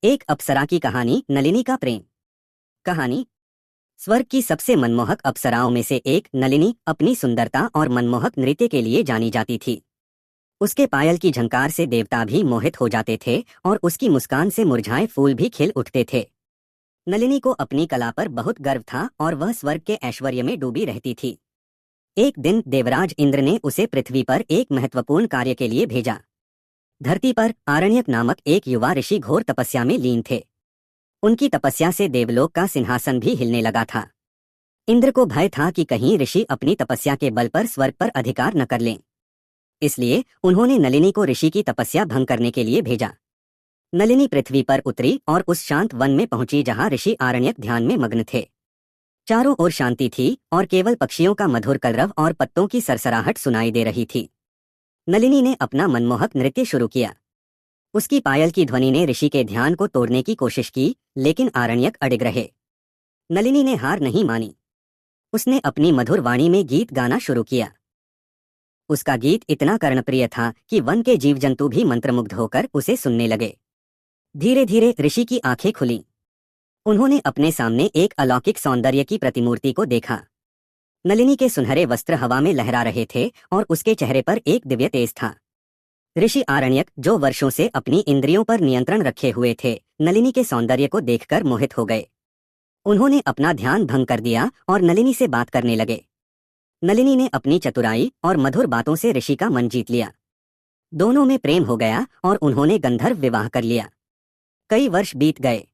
एक अप्सरा की कहानी, नलिनी का प्रेम। कहानी। स्वर्ग की सबसे मनमोहक अप्सराओं में से एक नलिनी अपनी सुंदरता और मनमोहक नृत्य के लिए जानी जाती थी। उसके पायल की झंकार से देवता भी मोहित हो जाते थे और उसकी मुस्कान से मुरझाए फूल भी खिल उठते थे। नलिनी को अपनी कला पर बहुत गर्व था और वह स्वर्ग के ऐश्वर्य में डूबी रहती थी। एक दिन देवराज इंद्र ने उसे पृथ्वी पर एक महत्वपूर्ण कार्य के लिए भेजा। धरती पर आरण्यक नामक एक युवा ऋषि घोर तपस्या में लीन थे। उनकी तपस्या से देवलोक का सिंहासन भी हिलने लगा था। इंद्र को भय था कि कहीं ऋषि अपनी तपस्या के बल पर स्वर्ग पर अधिकार न कर लें। इसलिए उन्होंने नलिनी को ऋषि की तपस्या भंग करने के लिए भेजा। नलिनी पृथ्वी पर उतरी और उस शांत वन में पहुंची जहां ऋषि आरण्यक ध्यान में मग्न थे। चारों ओर शांति थी और केवल पक्षियों का मधुर कलरव और पत्तों की सरसराहट सुनाई दे रही थी। नलिनी ने अपना मनमोहक नृत्य शुरू किया। उसकी पायल की ध्वनि ने ऋषि के ध्यान को तोड़ने की कोशिश की, लेकिन आरण्यक अडिग रहे। नलिनी ने हार नहीं मानी। उसने अपनी मधुर वाणी में गीत गाना शुरू किया। उसका गीत इतना कर्णप्रिय था कि वन के जीव जंतु भी मंत्रमुग्ध होकर उसे सुनने लगे। धीरे धीरे ऋषि की आंखें खुलीं। उन्होंने अपने सामने एक अलौकिक सौंदर्य की प्रतिमूर्ति को देखा। नलिनी के सुनहरे वस्त्र हवा में लहरा रहे थे और उसके चेहरे पर एक दिव्य तेज था। ऋषि आरण्यक, जो वर्षों से अपनी इंद्रियों पर नियंत्रण रखे हुए थे, नलिनी के सौंदर्य को देखकर मोहित हो गए। उन्होंने अपना ध्यान भंग कर दिया और नलिनी से बात करने लगे। नलिनी ने अपनी चतुराई और मधुर बातों से ऋषि का मन जीत लिया। दोनों में प्रेम हो गया और उन्होंने गंधर्व विवाह कर लिया। कई वर्ष बीत गए।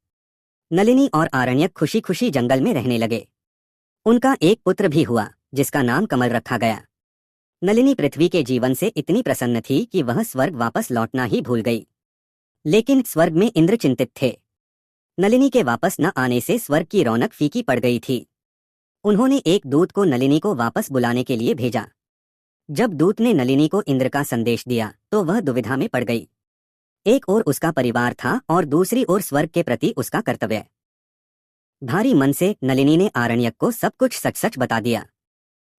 नलिनी और आरण्यक खुशी खुशी जंगल में रहने लगे। उनका एक पुत्र भी हुआ, जिसका नाम कमल रखा गया। नलिनी पृथ्वी के जीवन से इतनी प्रसन्न थी कि वह स्वर्ग वापस लौटना ही भूल गई। लेकिन स्वर्ग में इंद्र चिंतित थे। नलिनी के वापस न आने से स्वर्ग की रौनक फीकी पड़ गई थी। उन्होंने एक दूत को नलिनी को वापस बुलाने के लिए भेजा। जब दूत ने नलिनी को इंद्र का संदेश दिया तो वह दुविधा में पड़ गई। एक ओर उसका परिवार था और दूसरी ओर स्वर्ग के प्रति उसका कर्तव्य। भारी मन से नलिनी ने आरण्यक को सब कुछ सच सच बता दिया।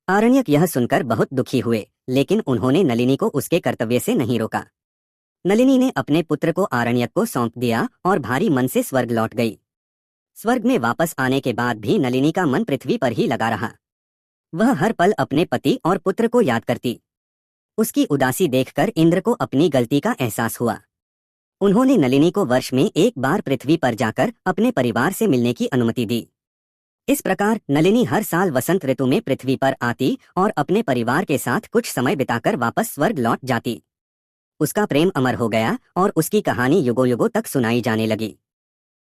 आरण्यक यह सुनकर बहुत दुखी हुए, लेकिन उन्होंने नलिनी को उसके कर्तव्य से नहीं रोका। नलिनी ने अपने पुत्र को आरण्यक को सौंप दिया और भारी मन से स्वर्ग लौट गई। स्वर्ग में वापस आने के बाद भी नलिनी का मन पृथ्वी पर ही लगा रहा। वह हर पल अपने पति और पुत्र को याद करती। उसकी उदासी देखकर इंद्र को अपनी गलती का एहसास हुआ। उन्होंने नलिनी को वर्ष में एक बार पृथ्वी पर जाकर अपने परिवार से मिलने की अनुमति दी। इस प्रकार नलिनी हर साल वसंत ऋतु में पृथ्वी पर आती और अपने परिवार के साथ कुछ समय बिताकर वापस स्वर्ग लौट जाती। उसका प्रेम अमर हो गया और उसकी कहानी युगों युगों तक सुनाई जाने लगी।